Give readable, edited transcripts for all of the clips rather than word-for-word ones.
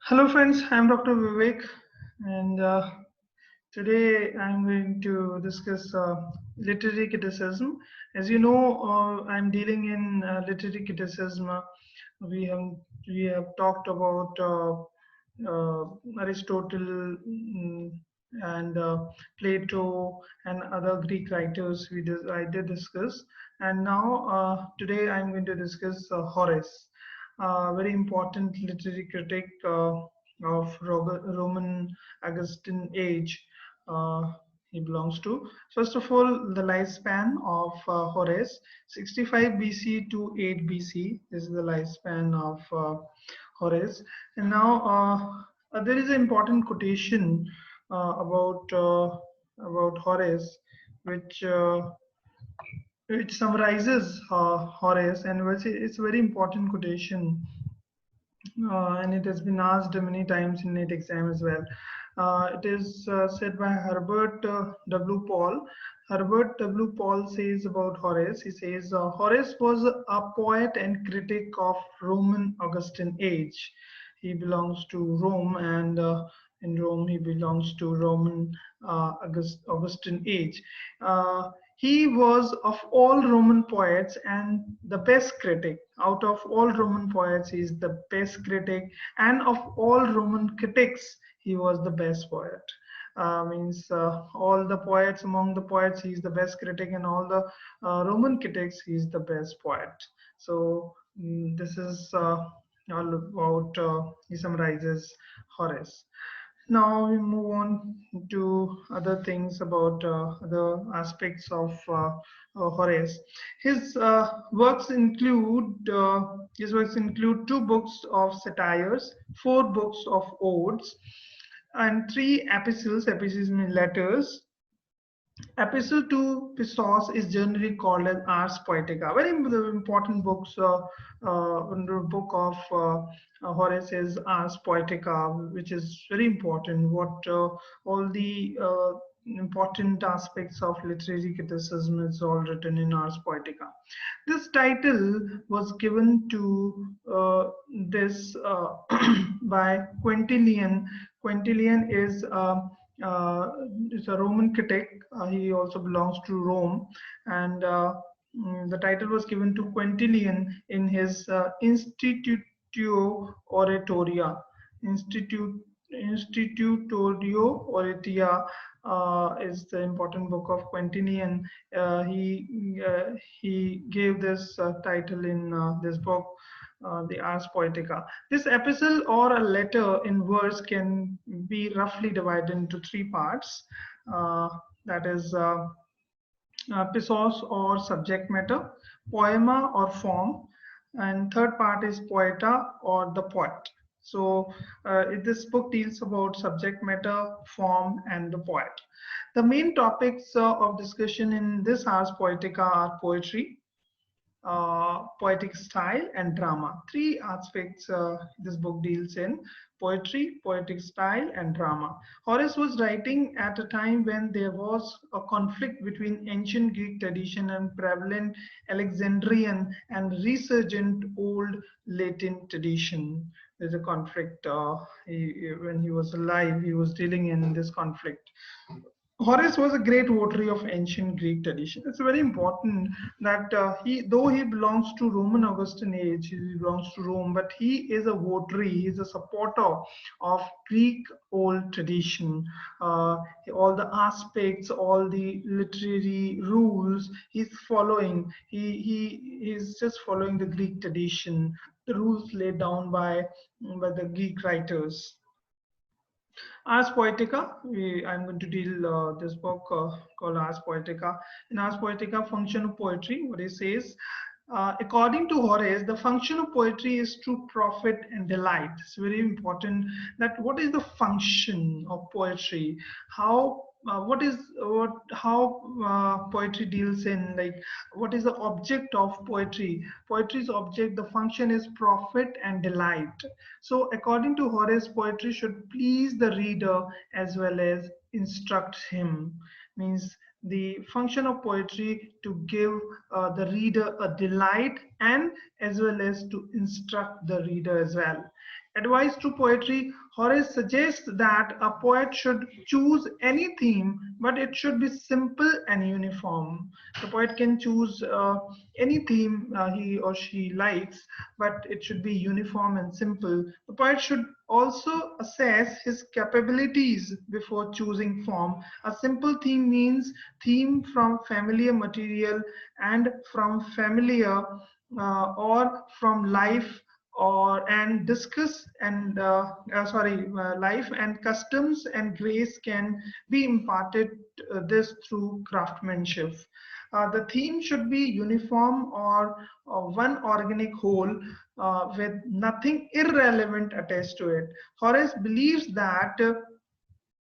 Hello, friends. I'm Dr. Vivek, and today I'm going to discuss literary criticism. As you know, I'm dealing in literary criticism. We have we have talked about uh, Aristotle and Plato and other Greek writers. I did discuss, and now today I'm going to discuss Horace, very important literary critic of Roman Augustan age. He belongs to. First of all, the lifespan of Horace, 65 BC to 8 BC is the lifespan of Horace. And now there is an important quotation about Horace, which summarizes Horace, and it's a very important quotation, and it has been asked many times in NET exam as well. It is said by Herbert W. Paul. Herbert W. Paul says about Horace, he says, Horace was a poet and critic of Roman Augustan age. He belongs to Rome, and in Rome he belongs to Roman Augustan age. He was of all Roman poets and the best critic. Out of all Roman poets, he is the best critic, and of all Roman critics, he was the best poet. Means all the poets, among the poets, he is the best critic, and all the Roman critics, he is the best poet. So this is all about. He summarizes Horace. Now we move on to other things about other aspects of Horace. His works include two books of satires, four books of odes, and three epistles. Epistles mean letters. Epistle to Pistos is generally called as Ars Poetica. Very important books. Under book of Horace is Ars Poetica, which is very important. What all the important aspects of literary criticism is all written in Ars Poetica. This title was given to this by Quintilian. Quintilian uh, is a Roman critic. He also belongs to Rome, and the title was given to Quintilian in his Institutio Oratoria. Institute Institutorio Oratia is the important book of Quintilian. He gave this title in this book, the Ars Poetica. This epistle or a letter in verse can be roughly divided into three parts. Uh, that is Pisos or subject matter, poema or form, and third part is poeta or the poet. So this book deals about subject matter, form, and the poet. The main topics of discussion in this Ars Poetica are poetry, poetic style, and drama. Three aspects this book deals in: poetry, poetic style, and drama. Horace was writing at a time when there was a conflict between ancient Greek tradition and prevalent Alexandrian and resurgent Old Latin tradition. There's a conflict. When he was alive, he was dealing in this conflict. Horace was a great votary of ancient Greek tradition. It's very important that though he belongs to Roman Augustan age, he belongs to Rome, but he is a votary, he is a supporter of Greek old tradition. Uh, all the aspects, all the literary rules he's following. He is just following the Greek tradition, the rules laid down by the Greek writers. Ars Poetica, I'm going to deal this book called Ars Poetica. In Ars Poetica, function of poetry, what it says, according to Horace, the function of poetry is to profit and delight. It's very important that what is the function of poetry? How what is what how poetry deals in, like, what is the object of poetry? Poetry's object, the function is profit and delight. So according to Horace, poetry should please the reader as well as instruct him. Means the function of poetry to give the reader a delight and as well as to instruct the reader as well. Advice to poetry: Horace suggests that a poet should choose any theme, but it should be simple and uniform. The poet can choose any theme he or she likes, but it should be uniform and simple. The poet should also assess his capabilities before choosing form. A simple theme means theme from familiar material and from familiar or from life or and discuss and life and customs and grace can be imparted this through craftsmanship. The theme should be uniform or one organic whole with nothing irrelevant attached to it. Horace believes that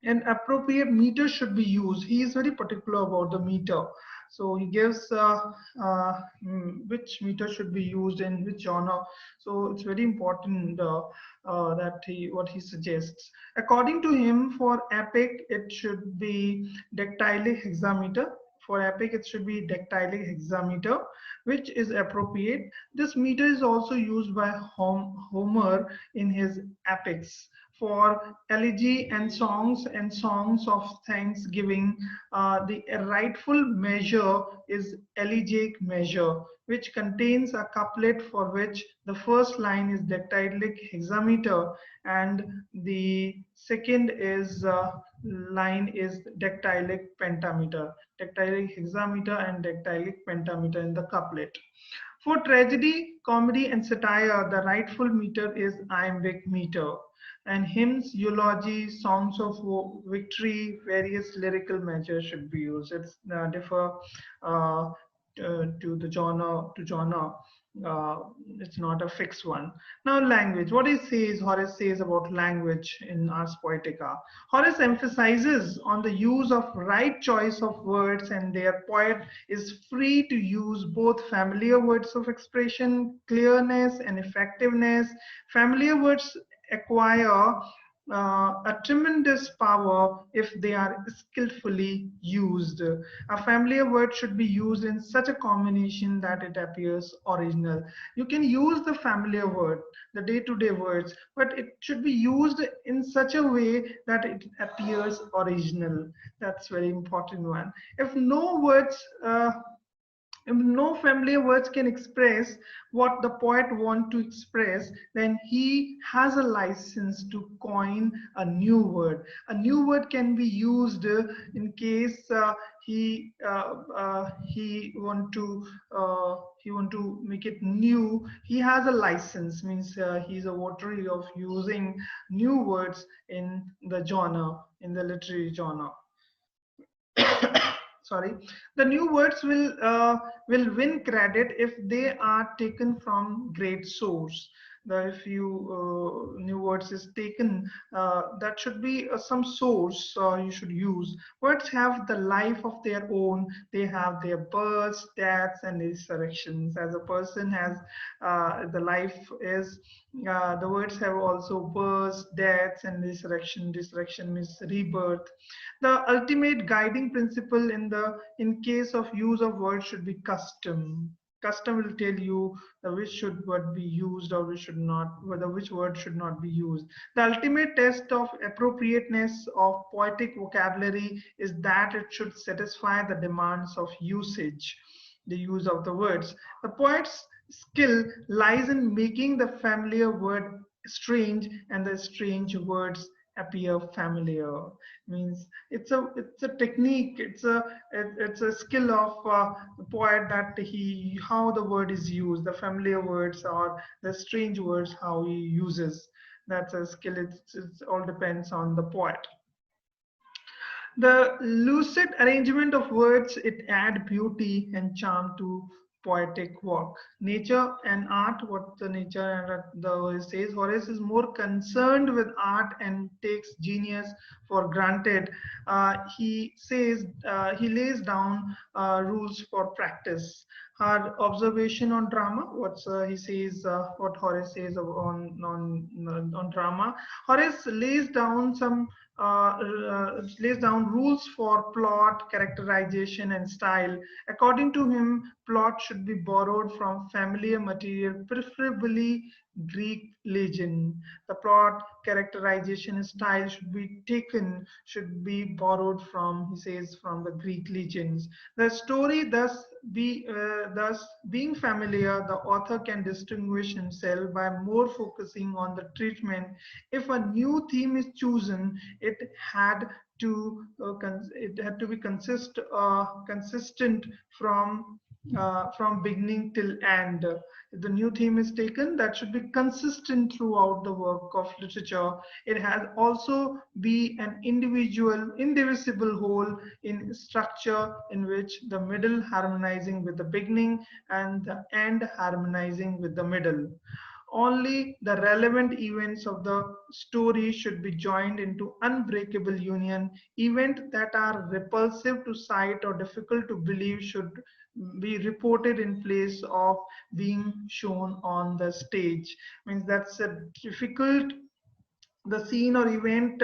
an appropriate meter should be used. He is very particular about the meter. So he gives which meter should be used in which genre. So it's very important that what he suggests. According to him, for epic, it should be dactylic hexameter. For epic, it should be dactylic hexameter, which is appropriate. This meter is also used by Homer in his epics. For elegy and songs of thanksgiving, the rightful measure is elegiac measure, which contains a couplet for which the first line is dactylic hexameter and the second is line is dactylic pentameter. Dactylic hexameter and dactylic pentameter in the couplet. For tragedy, comedy, and satire, the rightful meter is iambic meter. And hymns, eulogy, songs of victory, various lyrical measures should be used. It's differ uh, to the genre to genre. Uh, it's not a fixed one. Now, language. What he says, Horace says about language in Ars Poetica. Horace emphasizes on the use of right choice of words, and their poet is free to use both familiar words of expression, clearness, and effectiveness. Familiar words acquire a tremendous power if they are skillfully used. A familiar word should be used in such a combination that it appears original. You can use the familiar word, the day-to-day words, but it should be used in such a way that it appears original. That's very important one. If no words if no familiar words can express what the poet wants to express, then he has a license to coin a new word. A new word can be used in case he want to make it new. He has a license, means he's a votary of using new words in the genre, in the literary genre. Sorry, the new words will win credit if they are taken from great source. If you new words is taken, that should be some source you should use. Words have the life of their own. They have their births, deaths, and resurrections. As a person has the life is, the words have also births, deaths, and resurrection. Resurrection means rebirth. The ultimate guiding principle in case of use of words should be custom. Custom will tell you which should word be used or which should not, whether which word should not be used. The ultimate test of appropriateness of poetic vocabulary is that it should satisfy the demands of usage, the use of the words. The poet's skill lies in making the familiar word strange and the strange words appear familiar. Means it's a technique, it's a skill of the poet that he how the word is used, the familiar words or the strange words how he uses. That's a skill. It all depends on the poet. The lucid arrangement of words, it add beauty and charm to poetic work. Nature and art, what the nature and the Horace says, Horace is more concerned with art and takes genius for granted. He says he lays down rules for practice. Her observation on drama, he says, what Horace says on drama. Horace lays down rules for plot, characterization, and style. According to him, plot should be borrowed from familiar material, preferably Greek legend. The plot characterization style should be borrowed from, he says, from the Greek legends. The story thus being familiar, the author can distinguish himself by more focusing on the treatment. If a new theme is chosen, it had to be consistent from beginning till end. If the new theme is taken, that should be consistent throughout the work of literature. It has also be an indivisible whole in structure, in which the middle harmonizing with the beginning and the end harmonizing with the middle. Only the relevant events of the story should be joined into unbreakable union. Events that are repulsive to sight or difficult to believe should be reported in place of being shown on the stage. Means that's a difficult, the scene or event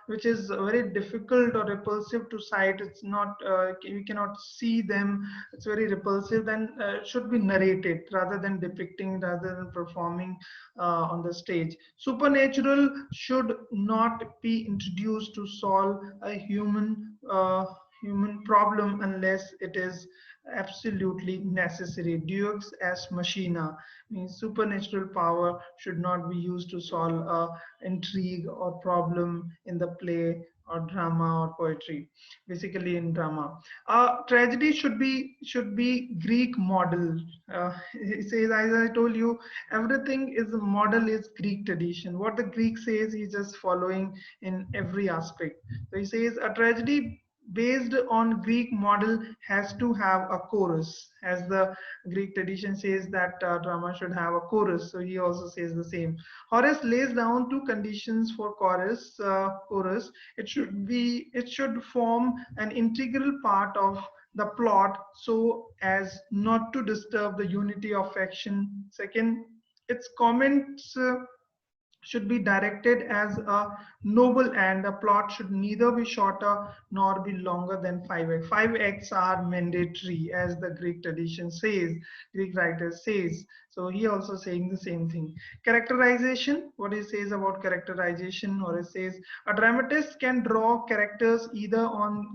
which is very difficult or repulsive to sight, it's not we cannot see them, it's very repulsive, then should be narrated rather than depicting, rather than performing on the stage. Supernatural should not be introduced to solve a human problem unless it is absolutely necessary. Deus ex machina means supernatural power should not be used to solve a intrigue or problem in the play or drama or poetry, basically in drama. Tragedy should be Greek model. He says, as I told you, everything is a model is Greek tradition. What the Greek says, he's just following in every aspect. So he says a tragedy based on Greek model has to have a chorus, as the Greek tradition says that drama should have a chorus. So he also says the same. Horace lays down two conditions for chorus. It should form an integral part of the plot so as not to disturb the unity of action. Second, its comments should be directed as a noble, and the plot should neither be shorter nor be longer than 5 acts. 5 acts are mandatory, as the Greek tradition says, Greek writers says. So he also saying the same thing. Characterization, what he says about characterization, or he says a dramatist can draw characters either on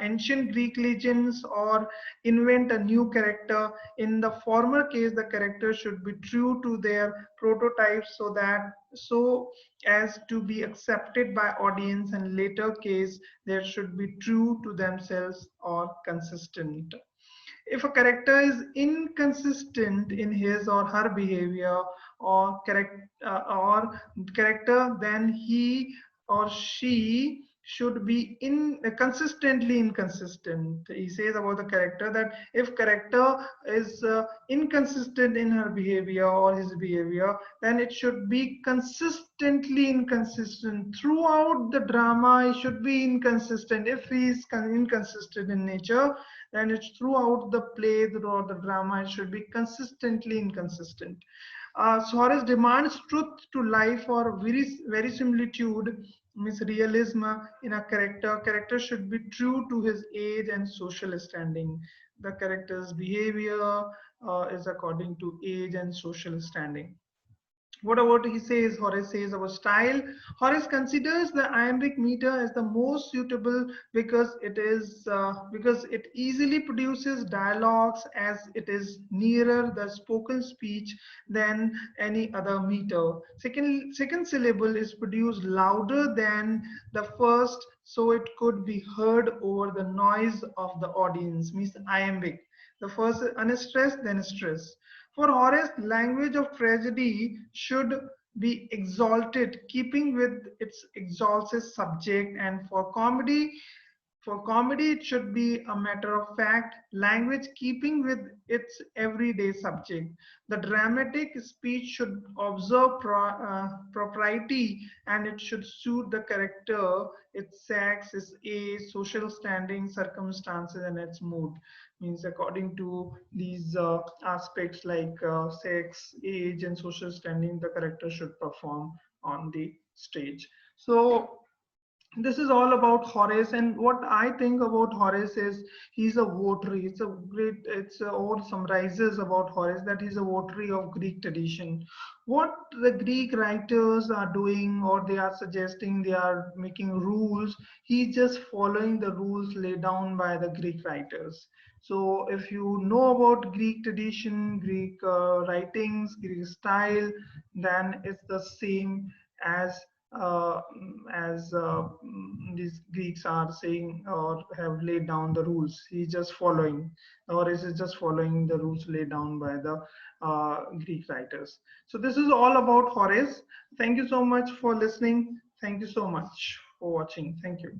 ancient Greek legends or invent a new character. In the former case, the character should be true to their prototypes so as to be accepted by audience, and later case they should be true to themselves or consistent. If a character is inconsistent in his or her behavior or character, then he or she should be consistently inconsistent. He says about the character that if character is inconsistent in her behavior or his behavior, then it should be consistently inconsistent throughout the drama. It should be inconsistent. If he is inconsistent in nature, then it's throughout the play, throughout the drama, it should be consistently inconsistent. Suarez demands truth to life or verisimilitude, means realism in a character. Character should be true to his age and social standing. The character's behavior is according to age and social standing. What about he says, Horace says about style? Horace considers the iambic meter as the most suitable because it easily produces dialogues, as it is nearer the spoken speech than any other meter. Second syllable is produced louder than the first, so it could be heard over the noise of the audience. Means iambic. The first is unstressed, then stressed. For Horace, language of tragedy should be exalted, keeping with its exalted subject, and for comedy, it should be a matter of fact language, keeping with its everyday subject. The dramatic speech should observe propriety, and it should suit the character, its sex, its age, social standing, circumstances, and its mood. Means according to these aspects like sex, age, and social standing, the character should perform on the stage. So This is all about Horace, and what I think about Horace is he's a votary. All summarizes about Horace that he's a votary of Greek tradition. What the Greek writers are doing, or they are suggesting, they are making rules. He's just following the rules laid down by the Greek writers. So, if you know about Greek tradition, Greek writings, Greek style, then it's the same as uh, these Greeks are saying or have laid down the rules. He's just following, or is just following the rules laid down by the Greek writers. So this is all about Horace. Thank you so much for listening. Thank you so much for watching. Thank you.